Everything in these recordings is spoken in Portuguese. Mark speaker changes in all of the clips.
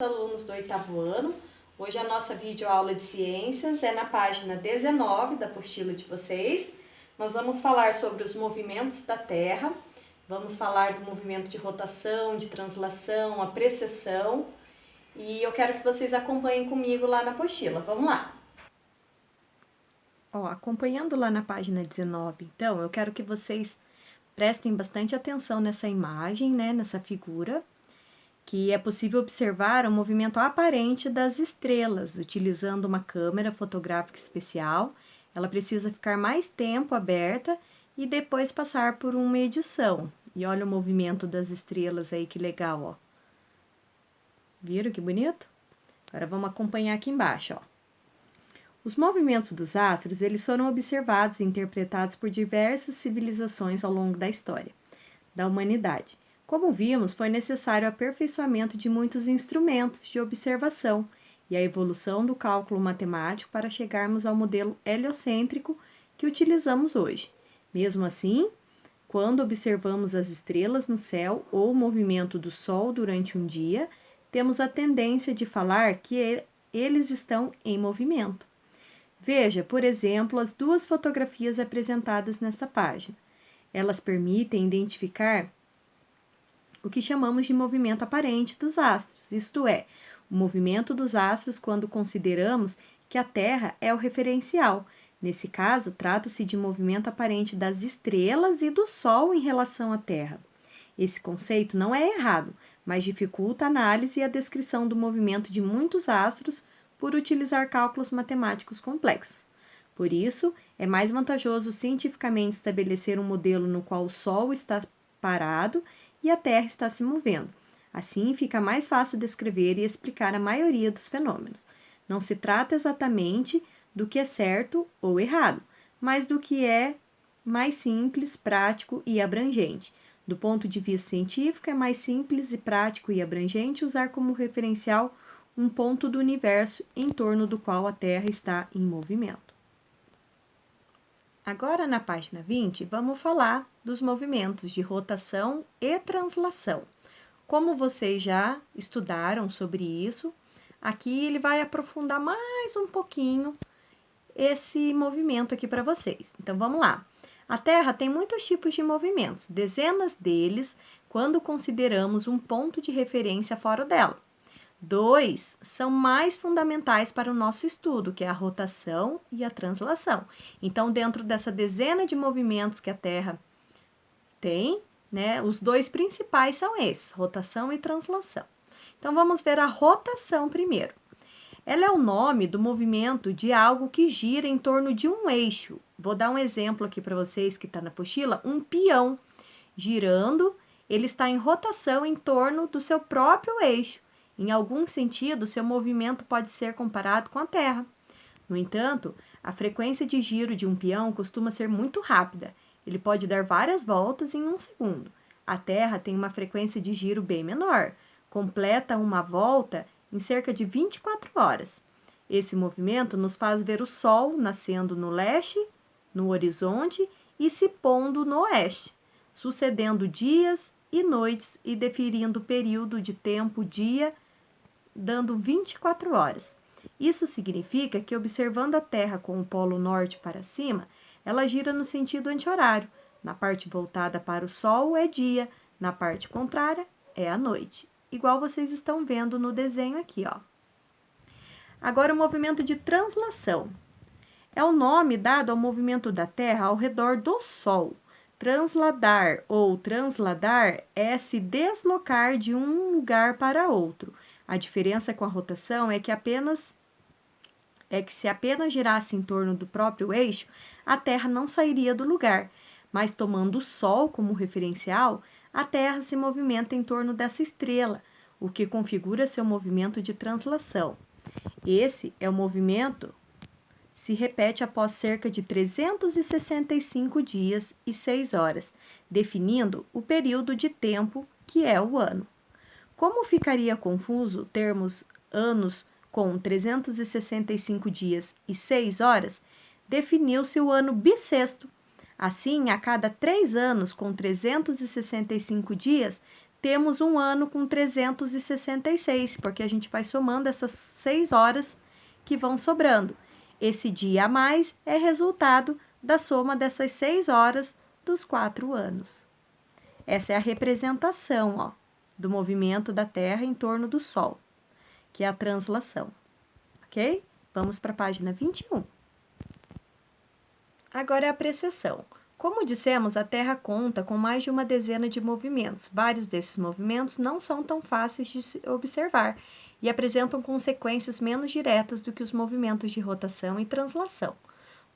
Speaker 1: Alunos do 8º ano. Hoje a nossa videoaula de ciências é na página 19 da apostila de vocês. Nós vamos falar sobre os movimentos da Terra, vamos falar do movimento de rotação, de translação, a precessão, e eu quero que vocês acompanhem comigo lá na apostila. Vamos lá! Acompanhando lá na página 19, então, eu quero que vocês prestem bastante atenção nessa imagem, nessa figura, que é possível observar o movimento aparente das estrelas, utilizando uma câmera fotográfica especial. Ela precisa ficar mais tempo aberta e depois passar por uma edição. E olha o movimento das estrelas aí, que legal, ó. Viram que bonito? Agora vamos acompanhar aqui embaixo, ó. Os movimentos dos astros, eles foram observados e interpretados por diversas civilizações ao longo da história da humanidade. Como vimos, foi necessário o aperfeiçoamento de muitos instrumentos de observação e a evolução do cálculo matemático para chegarmos ao modelo heliocêntrico que utilizamos hoje. Mesmo assim, quando observamos as estrelas no céu ou o movimento do Sol durante um dia, temos a tendência de falar que eles estão em movimento. Veja, por exemplo, as duas fotografias apresentadas nesta página. Elas permitem identificar o que chamamos de movimento aparente dos astros, isto é, o movimento dos astros quando consideramos que a Terra é o referencial. Nesse caso, trata-se de movimento aparente das estrelas e do Sol em relação à Terra. Esse conceito não é errado, mas dificulta a análise e a descrição do movimento de muitos astros por utilizar cálculos matemáticos complexos. Por isso, é mais vantajoso cientificamente estabelecer um modelo no qual o Sol está parado e a Terra está se movendo. Assim, fica mais fácil descrever e explicar a maioria dos fenômenos. Não se trata exatamente do que é certo ou errado, mas do que é mais simples, prático e abrangente. Do ponto de vista científico, é mais simples e prático e abrangente usar como referencial um ponto do universo em torno do qual a Terra está em movimento. Agora, na página 20, vamos falar dos movimentos de rotação e translação. Como vocês já estudaram sobre isso, aqui ele vai aprofundar mais um pouquinho esse movimento aqui para vocês. Então, vamos lá. A Terra tem muitos tipos de movimentos, dezenas deles quando consideramos um ponto de referência fora dela. 2 são mais fundamentais para o nosso estudo, que é a rotação e a translação. Então, dentro dessa dezena de movimentos que a Terra tem, os 2 principais são esses, rotação e translação. Então, vamos ver a rotação primeiro. Ela é o nome do movimento de algo que gira em torno de um eixo. Vou dar um exemplo aqui para vocês que está na apostila, um peão girando, ele está em rotação em torno do seu próprio eixo. Em algum sentido, seu movimento pode ser comparado com a Terra. No entanto, a frequência de giro de um peão costuma ser muito rápida. Ele pode dar várias voltas em 1 segundo. A Terra tem uma frequência de giro bem menor. Completa uma volta em cerca de 24 horas. Esse movimento nos faz ver o Sol nascendo no leste, no horizonte, e se pondo no oeste, sucedendo dias e noites e definindo o período de tempo dia, dando 24 horas. Isso significa que, observando a Terra com o polo norte para cima, ela gira no sentido anti-horário. Na parte voltada para o Sol é dia, na parte contrária é a noite. Igual vocês estão vendo no desenho aqui, ó. Agora, o movimento de translação. É o nome dado ao movimento da Terra ao redor do Sol. Transladar ou transladar é se deslocar de um lugar para outro. A diferença com a rotação é que se apenas girasse em torno do próprio eixo, a Terra não sairia do lugar, mas tomando o Sol como referencial, a Terra se movimenta em torno dessa estrela, o que configura seu movimento de translação. Esse é o movimento se repete após cerca de 365 dias e 6 horas, definindo o período de tempo que é o ano. Como ficaria confuso termos anos com 365 dias e 6 horas, definiu-se o ano bissexto. Assim, a cada 3 anos com 365 dias, temos um ano com 366, porque a gente vai somando essas 6 horas que vão sobrando. Esse dia a mais é resultado da soma dessas 6 horas dos 4 anos. Essa é a representação, ó, do movimento da Terra em torno do Sol, que é a translação, ok? Vamos para a página 21. Agora é a precessão. Como dissemos, a Terra conta com mais de uma dezena de movimentos. Vários desses movimentos não são tão fáceis de se observar e apresentam consequências menos diretas do que os movimentos de rotação e translação.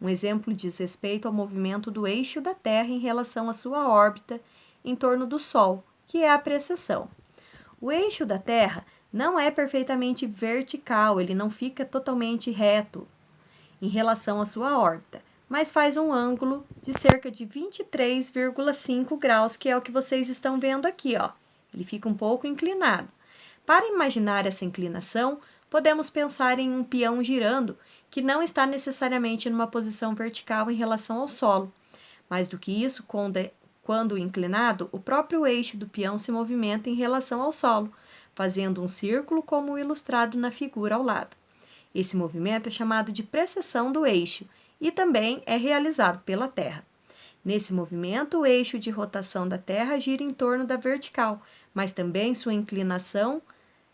Speaker 1: Um exemplo diz respeito ao movimento do eixo da Terra em relação à sua órbita em torno do Sol, que é a precessão. O eixo da Terra não é perfeitamente vertical, ele não fica totalmente reto em relação à sua órbita, mas faz um ângulo de cerca de 23,5 graus, que é o que vocês estão vendo aqui, ó. Ele fica um pouco inclinado. Para imaginar essa inclinação, podemos pensar em um peão girando, que não está necessariamente numa posição vertical em relação ao solo. Mais do que isso, quando inclinado, o próprio eixo do peão se movimenta em relação ao solo, fazendo um círculo como ilustrado na figura ao lado. Esse movimento é chamado de precessão do eixo e também é realizado pela Terra. Nesse movimento, o eixo de rotação da Terra gira em torno da vertical, mas também sua inclinação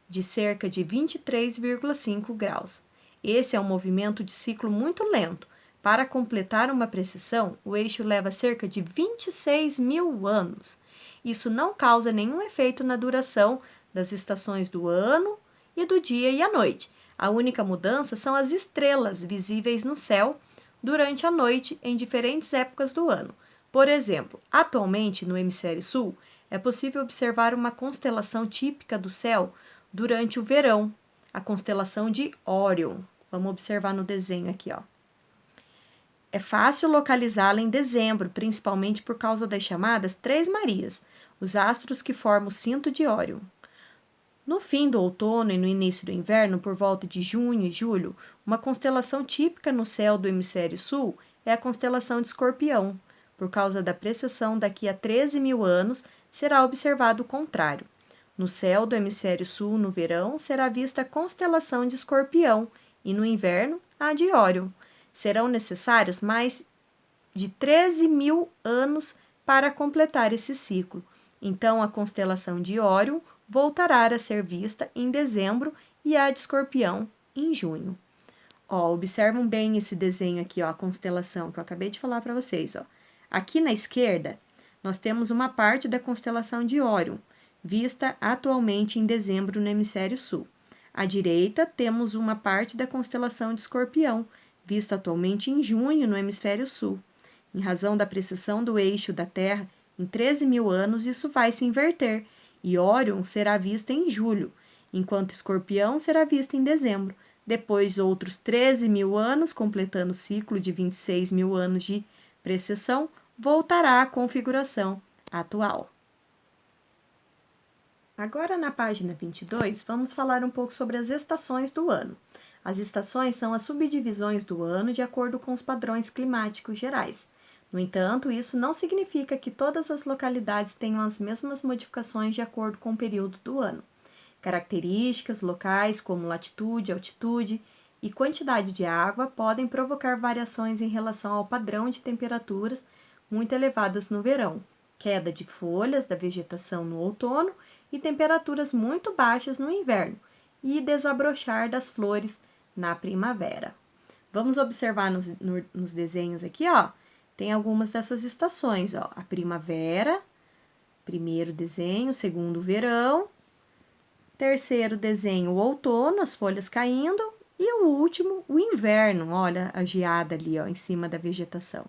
Speaker 1: de cerca de 23,5 graus. Esse é um movimento de ciclo muito lento. Para completar uma precessão, o eixo leva cerca de 26 mil anos. Isso não causa nenhum efeito na duração das estações do ano e do dia e a noite. A única mudança são as estrelas visíveis no céu durante a noite em diferentes épocas do ano. Por exemplo, atualmente no hemisfério sul, é possível observar uma constelação típica do céu durante o verão, a constelação de Órion. Vamos observar no desenho aqui, ó. É fácil localizá-la em dezembro, principalmente por causa das chamadas Três Marias, os astros que formam o cinto de Órion. No fim do outono e no início do inverno, por volta de junho e julho, uma constelação típica no céu do hemisfério sul é a constelação de Escorpião. Por causa da precessão, daqui a 13 mil anos, será observado o contrário. No céu do hemisfério sul, no verão, será vista a constelação de Escorpião e no inverno, a de Órion. Serão necessários mais de 13 mil anos para completar esse ciclo. Então, a constelação de Órion voltará a ser vista em dezembro e a de Escorpião em junho. Ó, observam bem esse desenho aqui, ó, a constelação que eu acabei de falar para vocês, ó. Aqui na esquerda, nós temos uma parte da constelação de Órion, vista atualmente em dezembro no hemisfério sul. À direita, temos uma parte da constelação de Escorpião, vista atualmente em junho no hemisfério sul. Em razão da precessão do eixo da Terra, em 13 mil anos, isso vai se inverter, e Órion será vista em julho, enquanto Escorpião será vista em dezembro. Depois, outros 13 mil anos, completando o ciclo de 26 mil anos de precessão, voltará à configuração atual. Agora, na página 22, vamos falar um pouco sobre as estações do ano. As estações são as subdivisões do ano de acordo com os padrões climáticos gerais. No entanto, isso não significa que todas as localidades tenham as mesmas modificações de acordo com o período do ano. Características locais, como latitude, altitude e quantidade de água, podem provocar variações em relação ao padrão de temperaturas muito elevadas no verão, queda de folhas da vegetação no outono e temperaturas muito baixas no inverno, e desabrochar das flores na primavera. Vamos observar nos desenhos aqui, ó. Tem algumas dessas estações, ó. A primavera, primeiro desenho, segundo verão, terceiro desenho, o outono, as folhas caindo, e o último, o inverno. Olha a geada ali, ó, em cima da vegetação.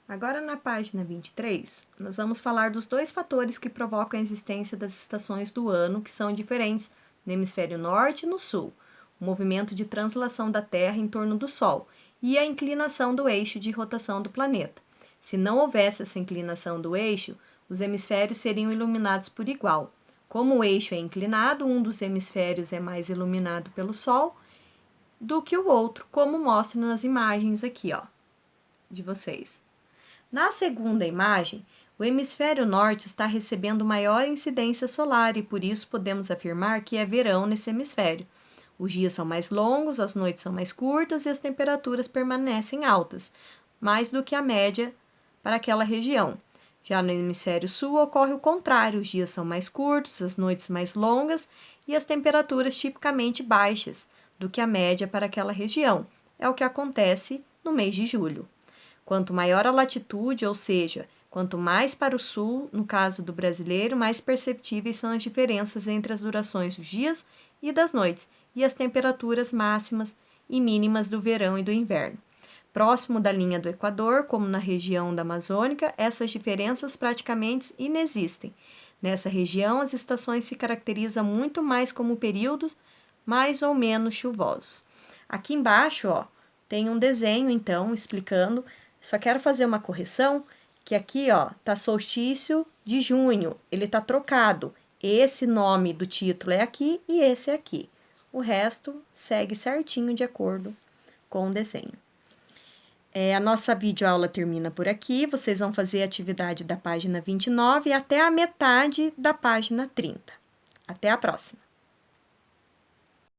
Speaker 1: Agora, na página 23, nós vamos falar dos dois fatores que provocam a existência das estações do ano, que são diferentes no hemisfério norte e no sul: o movimento de translação da Terra em torno do Sol e a inclinação do eixo de rotação do planeta. Se não houvesse essa inclinação do eixo, os hemisférios seriam iluminados por igual. Como o eixo é inclinado, um dos hemisférios é mais iluminado pelo Sol do que o outro, como mostra nas imagens aqui, ó, de vocês. Na segunda imagem, o hemisfério norte está recebendo maior incidência solar e por isso podemos afirmar que é verão nesse hemisfério. Os dias são mais longos, as noites são mais curtas e as temperaturas permanecem altas, mais do que a média para aquela região. Já no hemisfério sul ocorre o contrário, os dias são mais curtos, as noites mais longas e as temperaturas tipicamente baixas do que a média para aquela região. É o que acontece no mês de julho. Quanto maior a latitude, ou seja, quanto mais para o sul, no caso do brasileiro, mais perceptíveis são as diferenças entre as durações dos dias e das noites e as temperaturas máximas e mínimas do verão e do inverno. Próximo da linha do Equador, como na região da Amazônica, essas diferenças praticamente inexistem. Nessa região, as estações se caracterizam muito mais como períodos mais ou menos chuvosos. Aqui embaixo, ó, tem um desenho, então, explicando. Só quero fazer uma correção, que aqui, ó, tá solstício de junho, ele tá trocado. Esse nome do título é aqui e esse é aqui. O resto segue certinho de acordo com o desenho. A nossa videoaula termina por aqui. Vocês vão fazer a atividade da página 29 até a metade da página 30. Até a próxima!